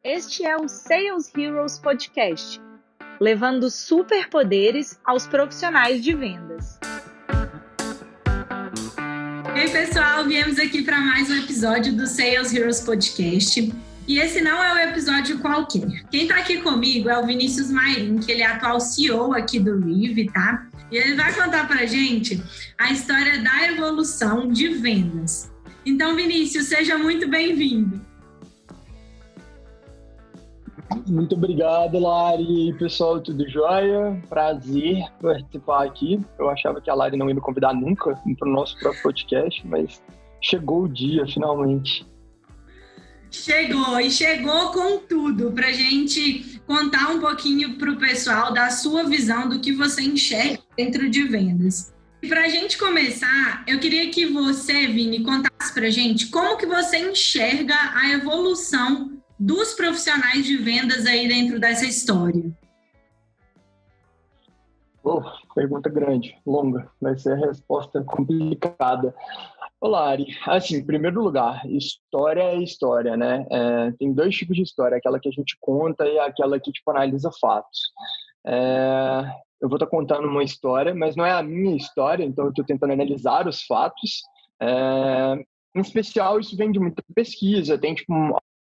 Este é o Sales Heroes Podcast, levando superpoderes aos profissionais de vendas. E aí, pessoal, viemos aqui para mais um episódio do Sales Heroes Podcast. E esse não é um episódio qualquer. Quem está aqui comigo é o Vinícius Mairim, que ele é atual CEO aqui do Rive, tá? E ele vai contar para a gente a história da evolução de vendas. Então, Vinícius, seja muito bem-vindo. Muito obrigado, Lari. Pessoal, tudo jóia? Prazer participar aqui. Eu achava que a Lari não ia me convidar nunca para o nosso próprio podcast, mas chegou o dia, finalmente. Chegou com tudo para a gente contar um pouquinho para o pessoal da sua visão do que você enxerga dentro de vendas. E para a gente começar, eu queria que você, Vini, contasse para a gente como que você enxerga a evolução dos profissionais de vendas aí dentro dessa história. Pergunta grande, longa, vai ser a resposta complicada. Olá, Ari. Assim, em primeiro lugar, história é história, né? Tem dois tipos de história, aquela que a gente conta e aquela que, analisa fatos. Eu vou estar contando uma história, mas não é a minha história, então eu estou tentando analisar os fatos. Em especial, isso vem de muita pesquisa, tem,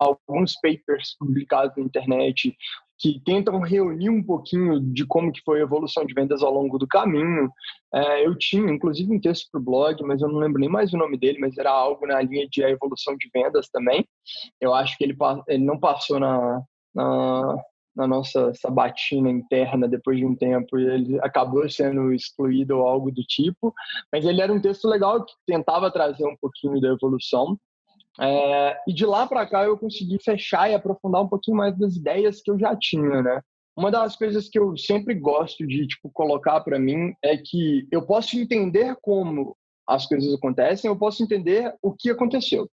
alguns papers publicados na internet que tentam reunir um pouquinho de como que foi a evolução de vendas ao longo do caminho. Eu tinha, inclusive, um texto para o blog, mas eu não lembro nem mais o nome dele, mas era algo na linha de a evolução de vendas também. Eu acho que ele não passou na nossa sabatina interna depois de um tempo, e ele acabou sendo excluído ou algo do tipo, mas ele era um texto legal que tentava trazer um pouquinho da evolução. E de lá para cá eu consegui fechar e aprofundar um pouquinho mais das ideias que eu já tinha, né? Uma das coisas que eu sempre gosto de colocar para mim é que eu posso entender como as coisas acontecem, eu posso entender o que aconteceu.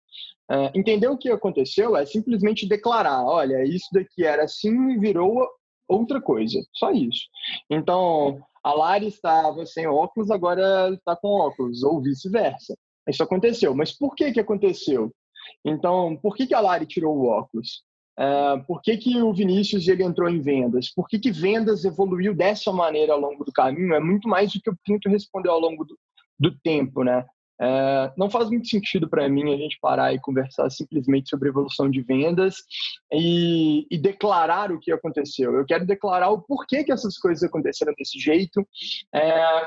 Entender o que aconteceu é simplesmente declarar, olha, isso daqui era assim e virou outra coisa, só isso. Então, a Lari estava sem óculos, agora está com óculos, ou vice-versa. Isso aconteceu, mas por que aconteceu? Então, por que a Lari tirou o óculos? Por que o Vinícius ele entrou em vendas? Por que vendas evoluiu dessa maneira ao longo do caminho? É muito mais do que eu tento responder ao longo do tempo, né? Não faz muito sentido para mim a gente parar e conversar simplesmente sobre evolução de vendas e declarar o que aconteceu. Eu quero declarar o porquê que essas coisas aconteceram desse jeito,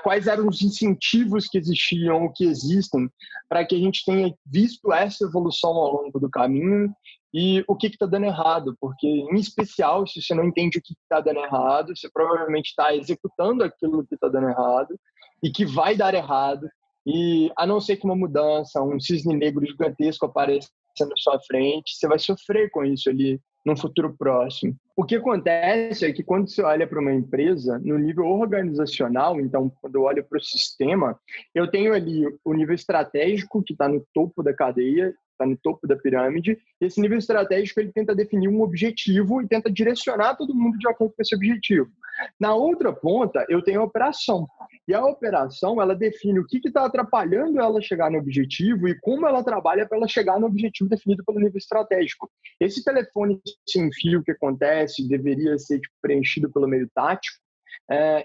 quais eram os incentivos que existiam, ou que existem, para que a gente tenha visto essa evolução ao longo do caminho e o que está dando errado, porque, em especial, se você não entende o que está dando errado, você provavelmente está executando aquilo que está dando errado e que vai dar errado. E a não ser que uma mudança, um cisne negro gigantesco apareça na sua frente, você vai sofrer com isso ali num futuro próximo. O que acontece é que quando você olha para uma empresa, no nível organizacional, então quando eu olho para o sistema, eu tenho ali o nível estratégico, que está no topo da cadeia, está no topo da pirâmide. Esse nível estratégico ele tenta definir um objetivo e tenta direcionar todo mundo de acordo com esse objetivo. Na outra ponta, eu tenho a operação. E a operação, ela define o que está atrapalhando ela chegar no objetivo e como ela trabalha para ela chegar no objetivo definido pelo nível estratégico. Esse telefone sem fio que acontece, deveria ser preenchido pelo meio tático,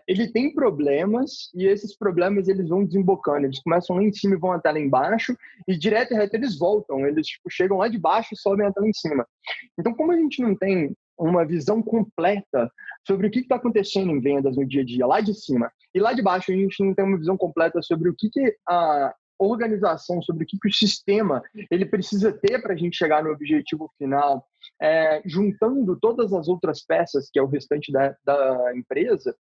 ele tem problemas e esses problemas eles vão desembocando, eles começam lá em cima e vão até lá embaixo e direto e reto eles voltam, eles chegam lá de baixo e sobem até lá em cima. Então, como a gente não tem uma visão completa sobre o que está acontecendo em vendas no dia a dia, lá de cima, e lá de baixo a gente não tem uma visão completa sobre o que a organização, sobre o que o sistema ele precisa ter para a gente chegar no objetivo final, juntando todas as outras peças, que é o restante da empresa,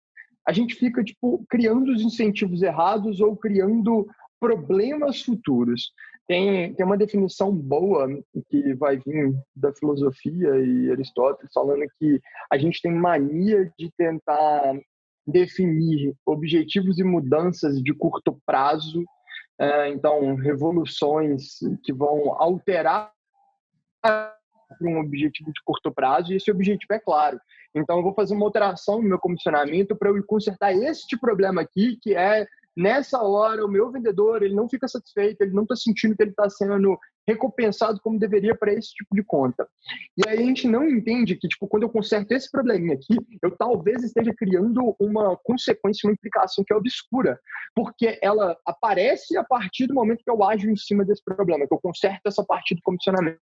a gente fica criando os incentivos errados ou criando problemas futuros. Tem uma definição boa que vai vir da filosofia e Aristóteles falando que a gente tem mania de tentar definir objetivos e mudanças de curto prazo, então revoluções que vão alterar um objetivo de curto prazo, e esse objetivo é claro. Então eu vou fazer uma alteração no meu comissionamento para eu consertar este problema aqui, que é nessa hora o meu vendedor ele não fica satisfeito, ele não está sentindo que ele está sendo recompensado como deveria para esse tipo de conta. E aí a gente não entende que, tipo, quando eu conserto esse probleminha aqui, eu talvez esteja criando uma consequência, uma implicação que é obscura, porque ela aparece a partir do momento que eu ajo em cima desse problema, que eu conserto essa parte do comissionamento.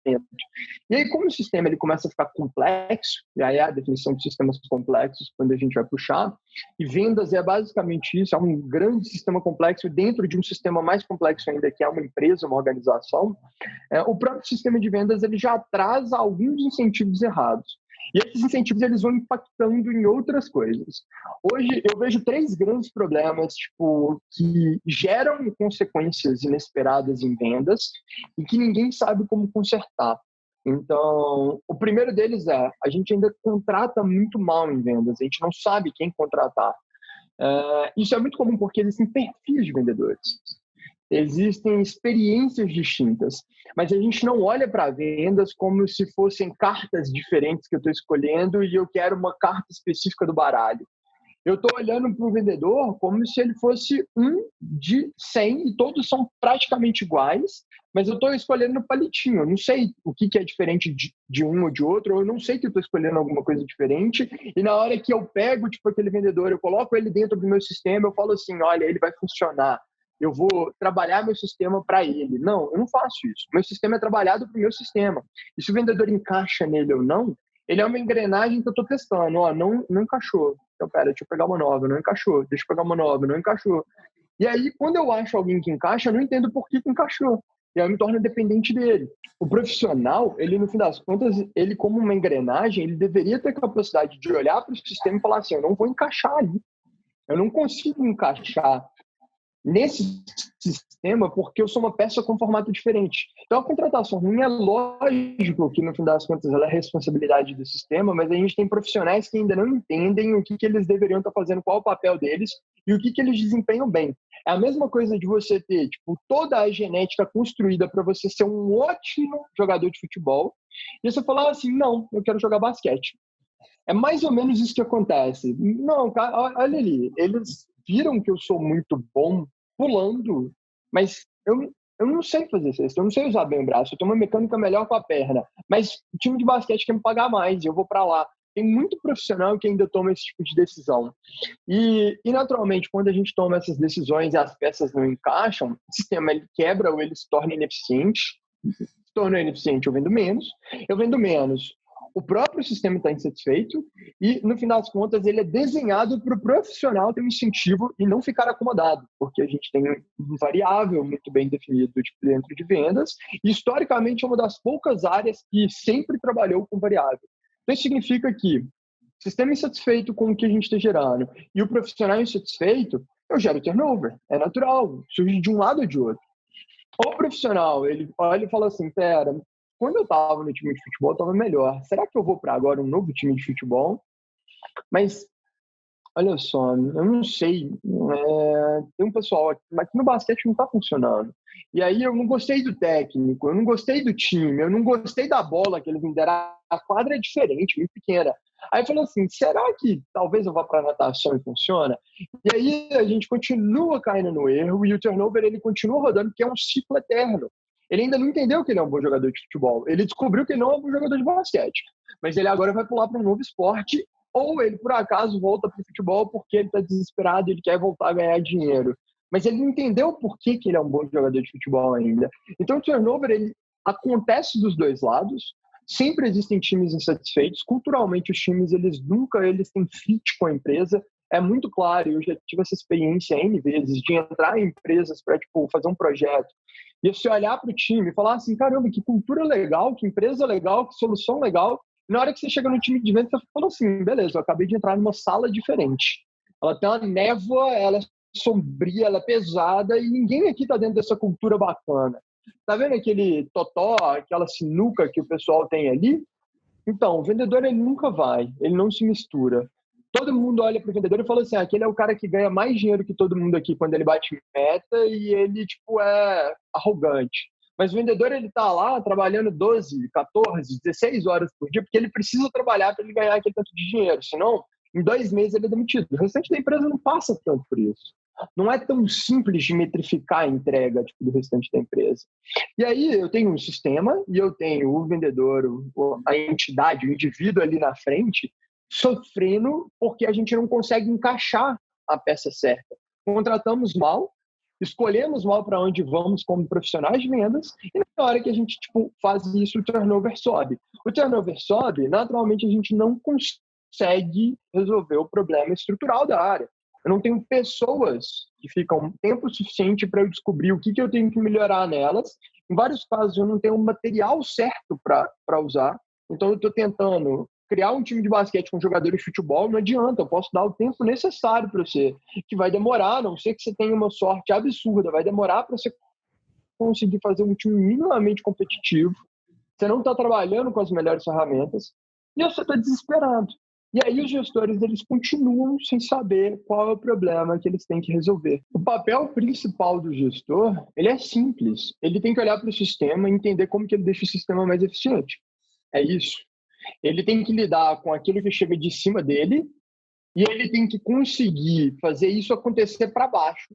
E aí, como o sistema ele começa a ficar complexo, e aí é a definição de sistemas complexos, quando a gente vai puxar, e vendas é basicamente isso, é um grande sistema complexo dentro de um sistema mais complexo ainda, que é uma empresa, uma organização. O próprio sistema de vendas ele já traz alguns incentivos errados. E esses incentivos eles vão impactando em outras coisas. Hoje eu vejo 3 grandes problemas tipo, que geram consequências inesperadas em vendas e que ninguém sabe como consertar. Então, o primeiro deles é, a gente ainda contrata muito mal em vendas, a gente não sabe quem contratar. Isso é muito comum porque existem perfis de vendedores. Existem experiências distintas, mas a gente não olha para vendas como se fossem cartas diferentes que eu estou escolhendo e eu quero uma carta específica do baralho. Eu estou olhando para o vendedor como se ele fosse um de 100 e todos são praticamente iguais, mas eu estou escolhendo no palitinho. Eu não sei o que é diferente de um ou de outro, eu não sei que eu estou escolhendo alguma coisa diferente. E na hora que eu pego tipo, aquele vendedor, eu coloco ele dentro do meu sistema, eu falo assim, olha, ele vai funcionar. Eu vou trabalhar meu sistema para ele. Não, eu não faço isso. Meu sistema é trabalhado para o meu sistema. E se o vendedor encaixa nele ou não, ele é uma engrenagem que eu estou testando. Ó, não encaixou. Então, pera, deixa eu pegar uma nova. Não encaixou. Deixa eu pegar uma nova. Não encaixou. E aí, quando eu acho alguém que encaixa, eu não entendo por que encaixou. E aí eu me torno dependente dele. O profissional, ele, no fim das contas, ele como uma engrenagem, ele deveria ter a capacidade de olhar para o sistema e falar assim, eu não vou encaixar ali. Eu não consigo encaixar nesse sistema porque eu sou uma peça com formato diferente. Então, a contratação ruim é lógico que, no fim das contas, ela é responsabilidade do sistema, mas a gente tem profissionais que ainda não entendem o que eles deveriam estar fazendo, qual é o papel deles e o que eles desempenham bem. É a mesma coisa de você ter tipo, toda a genética construída para você ser um ótimo jogador de futebol e você falar assim, não, eu quero jogar basquete. É mais ou menos isso que acontece. Não, cara, olha ali, eles viram que eu sou muito bom pulando, mas eu não sei fazer isso, eu não sei usar bem o braço, eu tenho uma mecânica melhor com a perna, mas o time de basquete quer me pagar mais, eu vou para lá. Tem muito profissional que ainda toma esse tipo de decisão. E naturalmente, quando a gente toma essas decisões e as peças não encaixam, o sistema ele quebra ou ele se torna ineficiente. Se torna ineficiente, eu vendo menos. O próprio sistema está insatisfeito e, no final das contas, ele é desenhado para o profissional ter um incentivo e não ficar acomodado, porque a gente tem um variável muito bem definido dentro de vendas e, historicamente, é uma das poucas áreas que sempre trabalhou com variável. Então, isso significa que o sistema insatisfeito com o que a gente está gerando e o profissional insatisfeito, eu gero turnover. É natural, surge de um lado ou de outro. O profissional, ele olha e fala assim, pera, quando eu estava no time de futebol, eu estava melhor. Será que eu vou para agora um novo time de futebol? Mas, olha só, eu não sei. Tem um pessoal aqui no basquete não está funcionando. E aí eu não gostei do técnico, eu não gostei do time, eu não gostei da bola que eles me deram. A quadra é diferente, muito pequena. Aí falou assim, será que talvez eu vá para a natação e funciona? E aí a gente continua caindo no erro e o turnover ele continua rodando, porque é um ciclo eterno. Ele ainda não entendeu que ele é um bom jogador de futebol. Ele descobriu que ele não é um bom jogador de basquete. Mas ele agora vai pular para um novo esporte ou ele, por acaso, volta para o futebol porque ele está desesperado e ele quer voltar a ganhar dinheiro. Mas ele não entendeu por que ele é um bom jogador de futebol ainda. Então, o turnover ele acontece dos dois lados. Sempre existem times insatisfeitos. Culturalmente, os times eles nunca têm fit com a empresa. É muito claro, eu já tive essa experiência N vezes de entrar em empresas para tipo, fazer um projeto e você olhar para o time e falar assim, caramba, que cultura legal, que empresa legal, que solução legal. E na hora que você chega no time de vendas, você fala assim, beleza, eu acabei de entrar numa sala diferente. Ela tem uma névoa, ela é sombria, ela é pesada e ninguém aqui está dentro dessa cultura bacana. Tá vendo aquele totó, aquela sinuca que o pessoal tem ali? Então, o vendedor ele nunca vai, ele não se mistura. Todo mundo olha para o vendedor e fala assim, aquele é o cara que ganha mais dinheiro que todo mundo aqui quando ele bate meta e ele, tipo, é arrogante. Mas o vendedor, ele tá lá trabalhando 12, 14, 16 horas por dia porque ele precisa trabalhar para ele ganhar aquele tanto de dinheiro. Senão, em 2 meses ele é demitido. O restante da empresa não passa tanto por isso. não é tão simples de metrificar a entrega tipo, do restante da empresa. E aí eu tenho um sistema e eu tenho o vendedor, a entidade, o indivíduo ali na frente, sofrendo porque a gente não consegue encaixar a peça certa. Contratamos mal, escolhemos mal para onde vamos como profissionais de vendas e na hora que a gente faz isso, o turnover sobe. O turnover sobe, naturalmente a gente não consegue resolver o problema estrutural da área. Eu não tenho pessoas que ficam tempo suficiente para eu descobrir o que eu tenho que melhorar nelas. Em vários casos, eu não tenho o material certo para usar. Então, eu estou tentando criar um time de basquete com jogadores de futebol, não adianta, eu posso dar o tempo necessário para você, que vai demorar, a não ser que você tenha uma sorte absurda, vai demorar para você conseguir fazer um time minimamente competitivo, você não está trabalhando com as melhores ferramentas, e você está desesperado. E aí os gestores, eles continuam sem saber qual é o problema que eles têm que resolver. O papel principal do gestor, ele é simples. Ele tem que olhar para o sistema e entender como que ele deixa o sistema mais eficiente. É isso. Ele tem que lidar com aquilo que chega de cima dele e ele tem que conseguir fazer isso acontecer para baixo.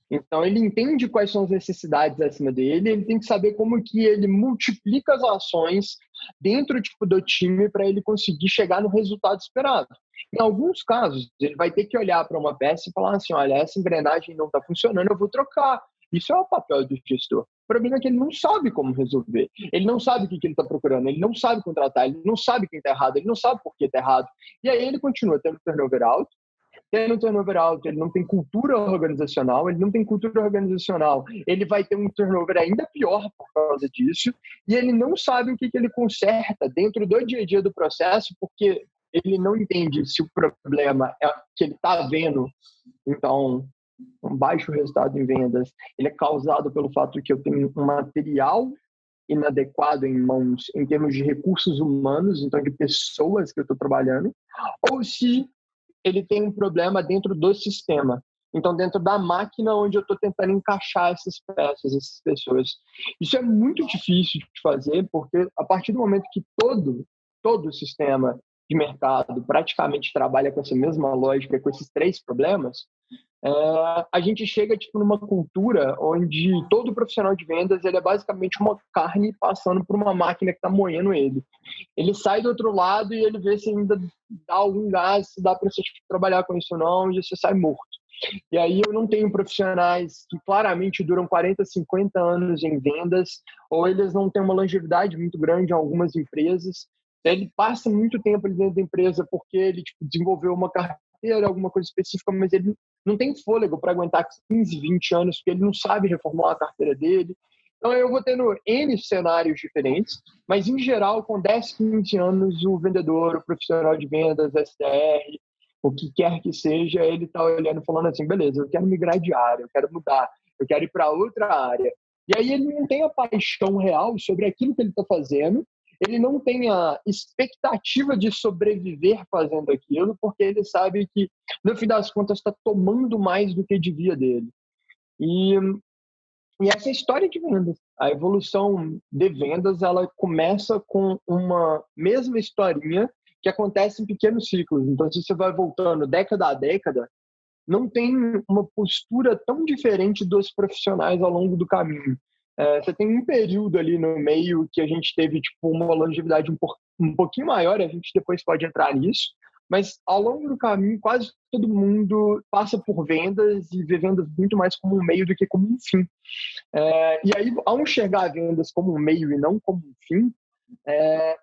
Então, ele entende quais são as necessidades acima dele, ele tem que saber como que ele multiplica as ações dentro do time para ele conseguir chegar no resultado esperado. Em alguns casos, ele vai ter que olhar para uma peça e falar assim, olha, essa engrenagem não está funcionando, eu vou trocar. Isso é o papel do gestor. O problema é que ele não sabe como resolver. Ele não sabe o que ele está procurando, ele não sabe contratar, ele não sabe quem está errado, ele não sabe por que está errado. E aí ele continua tendo turnover alto, ele não tem cultura organizacional, ele vai ter um turnover ainda pior por causa disso, e ele não sabe o que ele conserta dentro do dia a dia do processo, porque ele não entende se o problema é que ele está vendo, então, um baixo resultado em vendas, ele é causado pelo fato que eu tenho um material inadequado em mãos em termos de recursos humanos, então de pessoas que eu estou trabalhando, ou se ele tem um problema dentro do sistema. Então, dentro da máquina onde eu estou tentando encaixar essas peças, essas pessoas. Isso é muito difícil de fazer, porque a partir do momento que todo o sistema de mercado praticamente trabalha com essa mesma lógica, com esses três problemas, a gente chega numa cultura onde todo profissional de vendas ele é basicamente uma carne passando por uma máquina que está moendo ele. Ele sai do outro lado e ele vê se ainda dá algum gás, se dá para você trabalhar com isso ou não, e você sai morto. E aí eu não tenho profissionais que claramente duram 40, 50 anos em vendas, ou eles não têm uma longevidade muito grande em algumas empresas. Ele passa muito tempo ali dentro da empresa porque ele desenvolveu uma carreira, alguma coisa específica, mas ele não tem fôlego para aguentar 15, 20 anos, porque ele não sabe reformular a carteira dele. Então, eu vou tendo N cenários diferentes, mas, em geral, com 10, 15 anos, o vendedor, o profissional de vendas, SDR, o que quer que seja, ele está olhando e falando assim, beleza, eu quero migrar de área, eu quero mudar, eu quero ir para outra área. E aí ele não tem a paixão real sobre aquilo que ele está fazendo, ele não tem a expectativa de sobreviver fazendo aquilo, porque ele sabe que, no fim das contas, está tomando mais do que devia dele. E essa é a história de vendas. A evolução de vendas, ela começa com uma mesma historinha que acontece em pequenos ciclos. Então, se você vai voltando década a década, não tem uma postura tão diferente dos profissionais ao longo do caminho. Você tem um período ali no meio que a gente teve uma longevidade um pouquinho maior, a gente depois pode entrar nisso, mas ao longo do caminho quase todo mundo passa por vendas e vê vendas muito mais como um meio do que como um fim. E aí, ao enxergar vendas como um meio e não como um fim,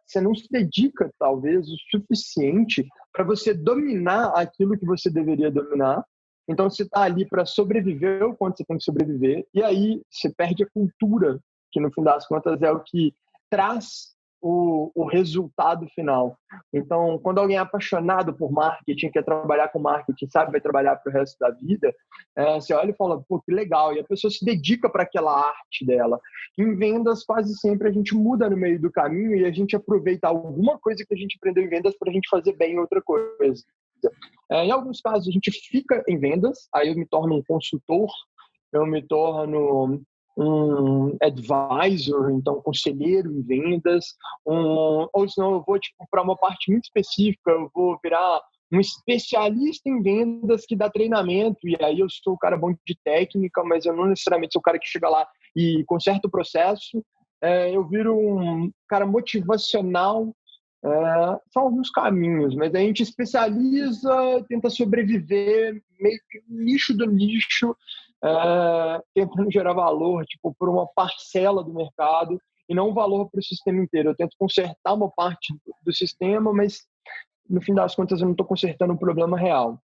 você não se dedica, talvez, o suficiente para você dominar aquilo que você deveria dominar. Então, você está ali para sobreviver o quanto você tem que sobreviver, e aí você perde a cultura, que no fim das contas é o que traz o resultado final. Então, quando alguém é apaixonado por marketing, quer trabalhar com marketing, sabe, vai trabalhar para o resto da vida, você olha e fala, pô, que legal, e a pessoa se dedica para aquela arte dela. Em vendas, quase sempre a gente muda no meio do caminho e a gente aproveita alguma coisa que a gente aprendeu em vendas para a gente fazer bem outra coisa. Em alguns casos, a gente fica em vendas, aí eu me torno um consultor, eu me torno um advisor, então conselheiro em vendas, ou senão eu vou para uma parte muito específica, eu vou virar um especialista em vendas que dá treinamento, e aí eu sou o cara bom de técnica, mas eu não necessariamente sou o cara que chega lá e conserta o processo. Eu viro um cara motivacional. São alguns caminhos, mas a gente especializa, tenta sobreviver meio que no nicho do nicho, tentando gerar valor por uma parcela do mercado e não valor para o sistema inteiro. Eu tento consertar uma parte do sistema, mas no fim das contas eu não estou consertando um problema real.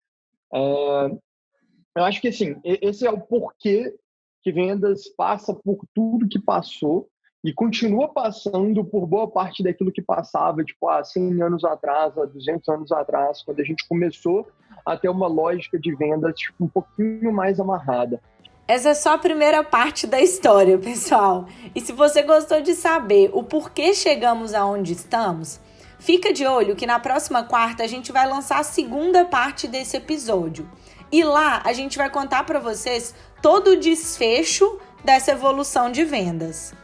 Eu acho que assim, esse é o porquê que vendas passa por tudo que passou e continua passando por boa parte daquilo que passava, há 100 anos atrás, há 200 anos atrás, quando a gente começou a ter uma lógica de vendas um pouquinho mais amarrada. Essa é só a primeira parte da história, pessoal. E se você gostou de saber o porquê chegamos aonde estamos, fica de olho que na próxima quarta a gente vai lançar a segunda parte desse episódio. E lá a gente vai contar para vocês todo o desfecho dessa evolução de vendas.